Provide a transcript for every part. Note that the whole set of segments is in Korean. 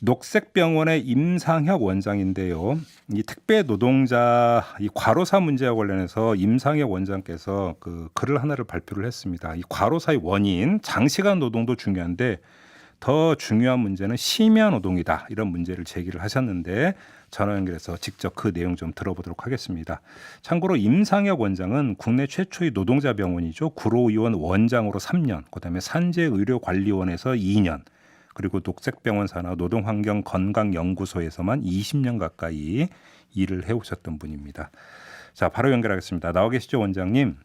녹색병원의 임상혁 원장인데요. 이 택배 노동자 이 과로사 문제와 관련해서 임상혁 원장께서 그 글을 하나를 발표를 했습니다. 이 과로사의 원인, 장시간 노동도 중요한데 더 중요한 문제는 심야 노동이다. 이런 문제를 제기를 하셨는데 전화 연결해서 직접 그 내용 좀 들어보도록 하겠습니다. 참고로 임상혁 원장은 국내 최초의 노동자 병원이죠. 구로의원 원장으로 3년, 그다음에 산재의료관리원에서 2년, 그리고 녹색병원 산하 노동환경건강연구소에서만 20년 가까이 일을 해오셨던 분입니다. 자, 바로 연결하겠습니다. 나와 계시죠, 원장님?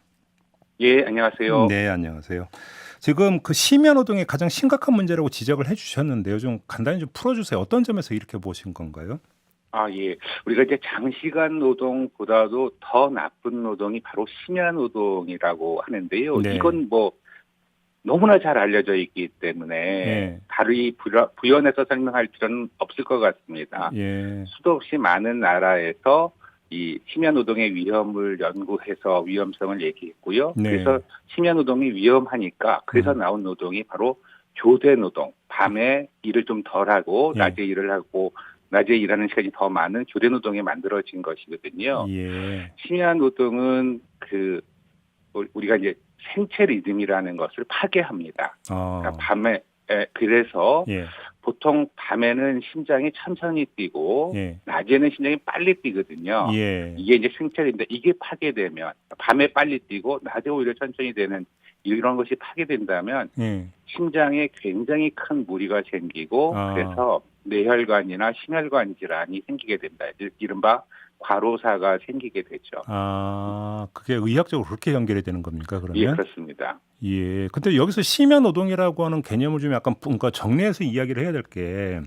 예, 안녕하세요. 네, 안녕하세요. 지금 그 심야 노동이 가장 심각한 문제라고 지적을 해주셨는데요. 좀 간단히 좀 풀어주세요. 어떤 점에서 이렇게 보신 건가요? 예. 우리가 이제 장시간 노동보다도 더 나쁜 노동이 바로 심야 노동이라고 하는데요. 네. 이건 뭐 너무나 잘 알려져 있기 때문에 예. 다르게 부연해서 설명할 필요는 없을 것 같습니다. 예. 수도 없이 많은 나라에서 이 심야 노동의 위험을 연구해서 위험성을 얘기했고요. 네. 그래서 심야 노동이 위험하니까 그래서 나온 노동이 바로 교대 노동, 밤에 일을 좀 덜하고 예. 낮에 일하는 시간이 더 많은 교대 노동이 만들어진 것이거든요. 예. 심야 노동은 우리가 이제 생체 리듬이라는 것을 파괴합니다. 그러니까 밤에 그래서 예. 보통 밤에는 심장이 천천히 뛰고 예. 낮에는 심장이 빨리 뛰거든요. 예. 이게 이제 생체인데 이게 파괴되면 밤에 빨리 뛰고 낮에 오히려 천천히 되는 이런 것이 파괴된다면 예. 심장에 굉장히 큰 무리가 생기고 그래서 뇌혈관이나 심혈관 질환이 생기게 된다. 이른바 과로사가 생기게 되죠. 그게 의학적으로 그렇게 연결이 되는 겁니까, 그러면? 예, 그렇습니다. 예. 근데 여기서 심야 노동이라고 하는 개념을 좀 약간 그러니까 정리해서 이야기를 해야 될 게 예.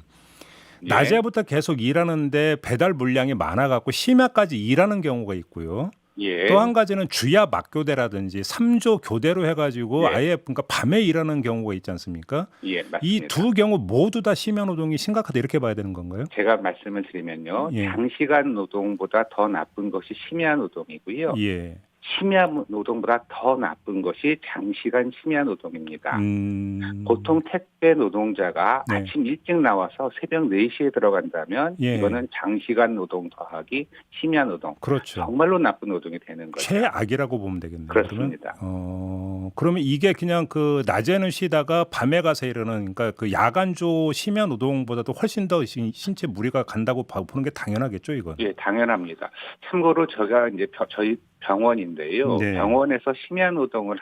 낮에부터 계속 일하는데 배달 물량이 많아갖고 심야까지 일하는 경우가 있고요. 예. 또 한 가지는 주야 막교대라든지 3조 교대로 해가지고 예. 아예 그러니까 밤에 일하는 경우가 있지 않습니까? 예, 맞습니다. 이 두 경우 모두 다 심야 노동이 심각하다 이렇게 봐야 되는 건가요? 제가 말씀을 드리면요. 예. 장시간 노동보다 더 나쁜 것이 심야 노동이고요. 예. 심야 노동보다 더 나쁜 것이 장시간 심야 노동입니다. 보통 택배 노동자가 네. 아침 일찍 나와서 새벽 4시에 들어간다면 예. 이거는 장시간 노동 더하기 심야 노동. 그렇죠. 정말로 나쁜 노동이 되는 거죠. 최악이라고 보면 되겠네요. 그렇습니다. 그러면 이게 그냥 그 낮에는 쉬다가 밤에 가서 일하는 그러니까 그 야간조 심야 노동보다도 훨씬 더 신체 무리가 간다고 보는 게 당연하겠죠, 이건. 예, 당연합니다. 참고로 제가 이제 저희 병원인데요. 네. 병원에서 심야 노동을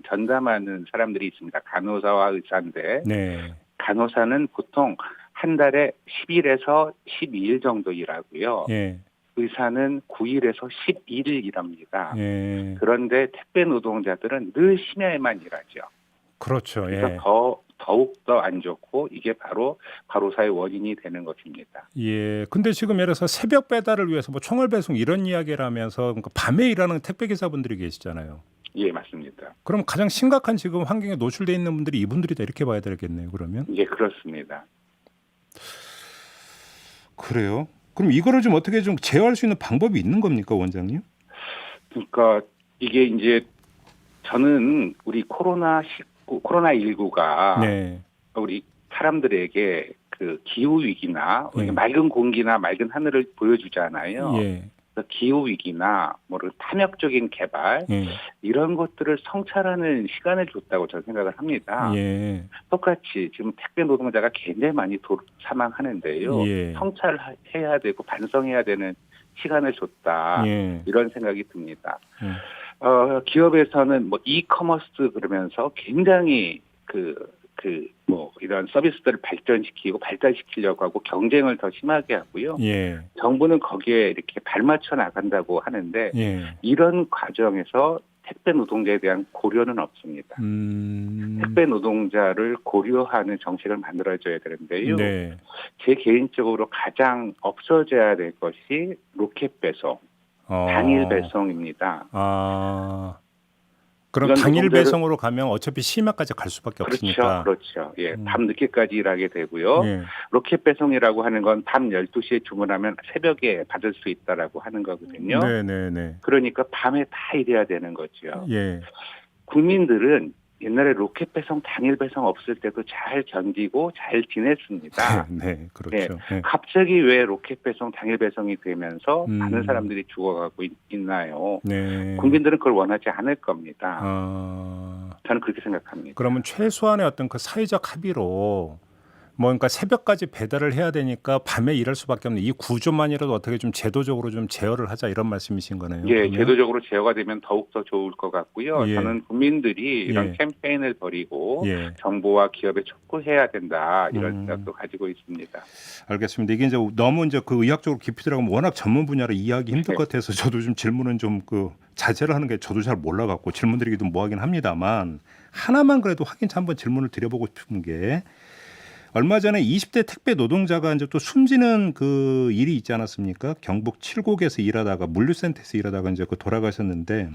전담하는 사람들이 있습니다. 간호사와 의사인데 네. 간호사는 보통 한 달에 10일에서 12일 정도 일하고요. 예. 의사는 9일에서 11일 일합니다. 예. 그런데 택배 노동자들은 늘 심야에만 일하죠. 그렇죠. 그래서 예. 더욱 더 안 좋고 이게 바로 과로사의 원인이 되는 것입니다. 예. 근데 지금 예를 들어서 새벽 배달을 위해서 뭐 총알 배송 이런 이야기를 하면서 그러니까 밤에 일하는 택배 기사분들이 계시잖아요. 예, 맞습니다. 그럼 가장 심각한 지금 환경에 노출되어 있는 분들이 이분들이다 이렇게 봐야 되겠네요. 그러면. 예, 그렇습니다. 그래요? 그럼 이거를 좀 어떻게 좀 제어할 수 있는 방법이 있는 겁니까, 원장님? 그러니까 이게 이제 저는 우리 코로나19가 네. 우리 사람들에게 그 기후 위기나 예. 맑은 공기나 맑은 하늘을 보여주잖아요. 예. 그래서 기후 위기나 탐욕적인 개발 예. 이런 것들을 성찰하는 시간을 줬다고 저는 생각을 합니다. 예. 똑같이 지금 택배 노동자가 굉장히 많이 사망하는데요. 예. 성찰해야 되고 반성해야 되는 시간을 줬다. 예. 이런 생각이 듭니다. 예. 기업에서는 뭐 이커머스 그러면서 굉장히 이런 서비스들을 발달시키려고 하고 경쟁을 더 심하게 하고요. 예. 정부는 거기에 이렇게 발맞춰 나간다고 하는데 예. 이런 과정에서 택배 노동자에 대한 고려는 없습니다. 택배 노동자를 고려하는 정책을 만들어줘야 되는데요. 네. 제 개인적으로 가장 없어져야 될 것이 로켓 배송, 당일 배송입니다. 그럼 당일 배송으로 가면 어차피 심야까지 갈 수밖에 없으니까. 그렇죠. 예, 밤 늦게까지 일하게 되고요. 예. 로켓 배송이라고 하는 건 밤 12시에 주문하면 새벽에 받을 수 있다라고 하는 거거든요. 네네네. 그러니까 밤에 다 일해야 되는 거죠. 예. 국민들은 옛날에 로켓 배송 당일 배송 없을 때도 잘 견디고 잘 지냈습니다. 네, 그렇죠. 네. 갑자기 왜 로켓 배송 당일 배송이 되면서 많은 음. 사람들이 죽어가고 있나요? 네. 국민들은 그걸 원하지 않을 겁니다. 저는 그렇게 생각합니다. 그러면 최소한의 어떤 그 사회적 합의로 뭐 그러니까 새벽까지 배달을 해야 되니까 밤에 일할 수밖에 없는 이 구조만이라도 어떻게 좀 제도적으로 좀 제어를 하자 이런 말씀이신 거네요. 예, 그러면? 제도적으로 제어가 되면 더욱 더 좋을 것 같고요. 예. 저는 국민들이 이런 예. 캠페인을 벌이고 예. 정부와 기업에 촉구해야 된다 이런 생각도 가지고 있습니다. 알겠습니다. 이게 이제 너무 이제 그 의학적으로 깊이 들어가면 워낙 전문 분야로 이해하기 힘들 것 같아서 저도 좀 질문은 좀 그 자제를 하는 게 저도 잘 몰라갖고 질문 드리기도 뭐하긴 합니다만 하나만 그래도 확인차 한번 질문을 드려보고 싶은 게 얼마 전에 20대 택배 노동자가 이제 또 숨지는 그 일이 있지 않았습니까? 경북 칠곡에서 일하다가 물류센터에서 일하다가 이제 그 돌아가셨는데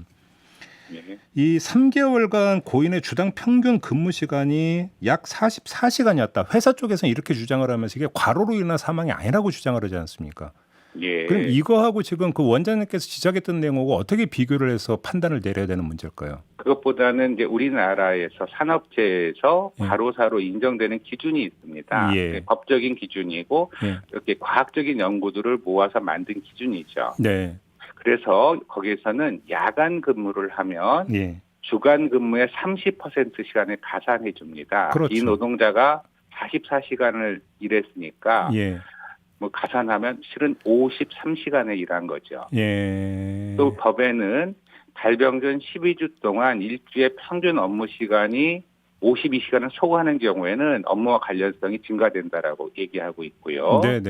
예. 이 3개월간 고인의 주당 평균 근무 시간이 약 44시간이었다. 회사 쪽에서는 이렇게 주장을 하면서 이게 과로로 인한 사망이 아니라고 주장을 하지 않습니까? 예. 그럼 이거하고 지금 그 원장님께서 지적했던 내용하고 어떻게 비교를 해서 판단을 내려야 되는 문제일까요? 그것보다는 이제 우리나라에서 산업체에서 예. 과로사로 인정되는 기준이 있습니다. 예. 법적인 기준이고 예. 이렇게 과학적인 연구들을 모아서 만든 기준이죠. 네. 그래서 거기에서는 야간 근무를 하면 예. 주간 주간 근무의 30% 시간을 가산해 줍니다. 그렇죠. 이 노동자가 44시간을 일했으니까 예. 뭐 가산하면 실은 53시간을 일한 거죠. 예. 또 법에는 발병 전 12주 동안 일주의 평균 업무 시간이 52시간을 소화하는 경우에는 업무와 관련성이 증가된다라고 얘기하고 있고요. 네.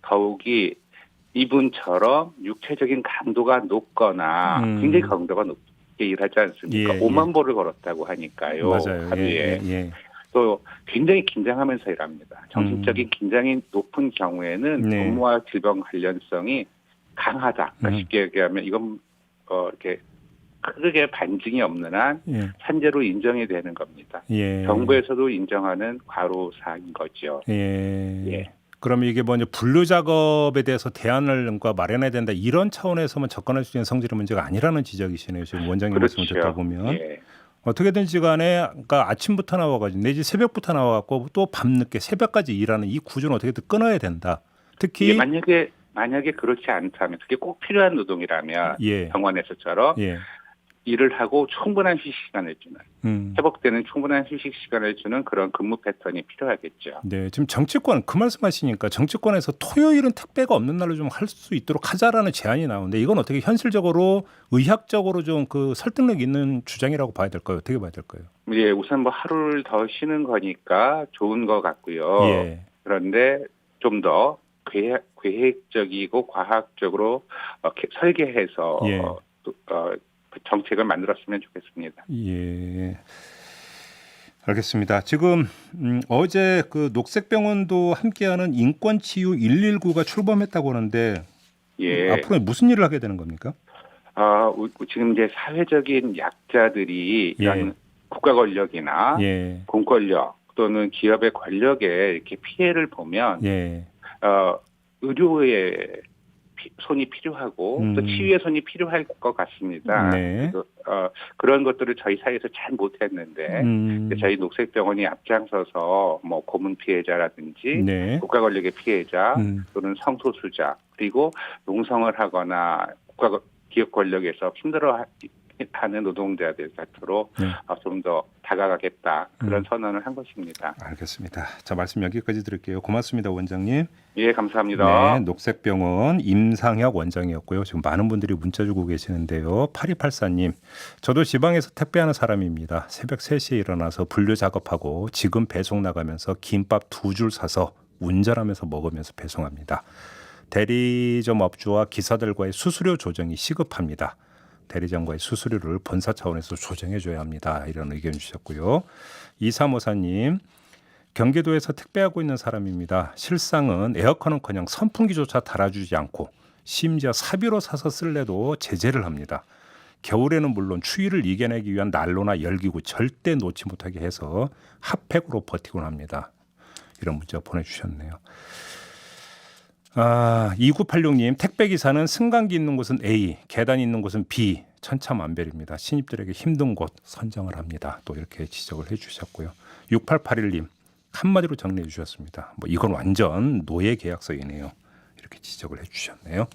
더욱이 이분처럼 육체적인 강도가 높거나 굉장히 강도가 높게 일하지 않습니까? 예, 5만 보를 걸었다고 하니까요. 맞아요. 하루에. 예. 또 굉장히 긴장하면서 일합니다. 정신적인 긴장이 높은 경우에는 네. 업무와 질병 관련성이 강하다. 그러니까 쉽게 얘기하면 이건 이렇게 크게 반증이 없는 한 예. 산재로 인정이 되는 겁니다. 예. 정부에서도 인정하는 과로사인 거죠. 예. 그러면 이게 뭐 이제 분류 작업에 대해서 대안을 마련해야 된다 이런 차원에서만 접근할 수 있는 성질의 문제가 아니라는 지적이시네요. 지금 원장님 말씀을 듣다 보면 예. 어떻게든지 간에 그러니까 아침부터 나와가지고 내지 새벽부터 나와갖고 또 밤늦게 새벽까지 일하는 이 구조는 어떻게든 끊어야 된다. 특히 만약에 그렇지 않다면 그게 꼭 필요한 노동이라면 예. 병원에서처럼 예. 일을 하고 충분한 휴식 시간을 주는 회복되는 충분한 휴식 시간을 주는 그런 근무 패턴이 필요하겠죠. 네, 지금 정치권 그 말씀하시니까 정치권에서 토요일은 택배가 없는 날로 좀 할 수 있도록 하자라는 제안이 나오는데 이건 어떻게 현실적으로 의학적으로 좀 그 설득력 있는 주장이라고 봐야 될까요? 어떻게 봐야 될까요? 예, 우선 뭐 하루를 더 쉬는 거니까 좋은 것 같고요. 예. 그런데 좀 더 계획적이고 과학적으로 설계해서 예. 정책을 만들었으면 좋겠습니다. 예. 알겠습니다. 지금 어제 그 녹색병원도 함께하는 인권치유 119가 출범했다고 하는데 예. 앞으로 무슨 일을 하게 되는 겁니까? 지금 이제 사회적인 약자들이 이런 국가 권력이나 공권력 또는 기업의 권력에 이렇게 피해를 보면 의료에 손이 필요하고 또 치유의 손이 필요할 것 같습니다. 네. 그래서, 그런 것들을 저희 사회에서 잘 못했는데 저희 녹색병원이 앞장서서 뭐 고문 피해자라든지 국가 권력의 피해자 또는 성소수자 그리고 농성을 하거나 기업 권력에서 힘들어하는 노동자들 곁으로 좀 더 다가가겠다 그런 선언을 한 것입니다. 알겠습니다. 자, 말씀 여기까지 드릴게요. 고맙습니다, 원장님. 예, 감사합니다. 네, 녹색병원 임상혁 원장이었고요. 지금 많은 분들이 문자 주고 계시는데요. 8284님, 저도 지방에서 택배하는 사람입니다. 새벽 3시에 일어나서 분류 작업하고 지금 배송 나가면서 김밥 2줄 사서 운전하면서 먹으면서 배송합니다. 대리점 업주와 기사들과의 수수료 조정이 시급합니다. 대리점과의 수수료를 본사 차원에서 조정해 줘야 합니다. 이런 의견 주셨고요. 2354님, 경기도에서 택배하고 있는 사람입니다. 실상은 에어컨은커녕 선풍기조차 달아주지 않고 심지어 사비로 사서 쓸래도 제재를 합니다. 겨울에는 물론 추위를 이겨내기 위한 난로나 열기구 절대 놓지 못하게 해서 핫팩으로 버티곤 합니다. 이런 문자 보내주셨네요. 2986님, 택배기사는 승강기 있는 곳은 A, 계단 있는 곳은 B, 천차만별입니다. 신입들에게 힘든 곳 선정을 합니다. 또 이렇게 지적을 해주셨고요. 6881님 한마디로 정리해 주셨습니다. 뭐 이건 완전 노예 계약서이네요. 이렇게 지적을 해주셨네요.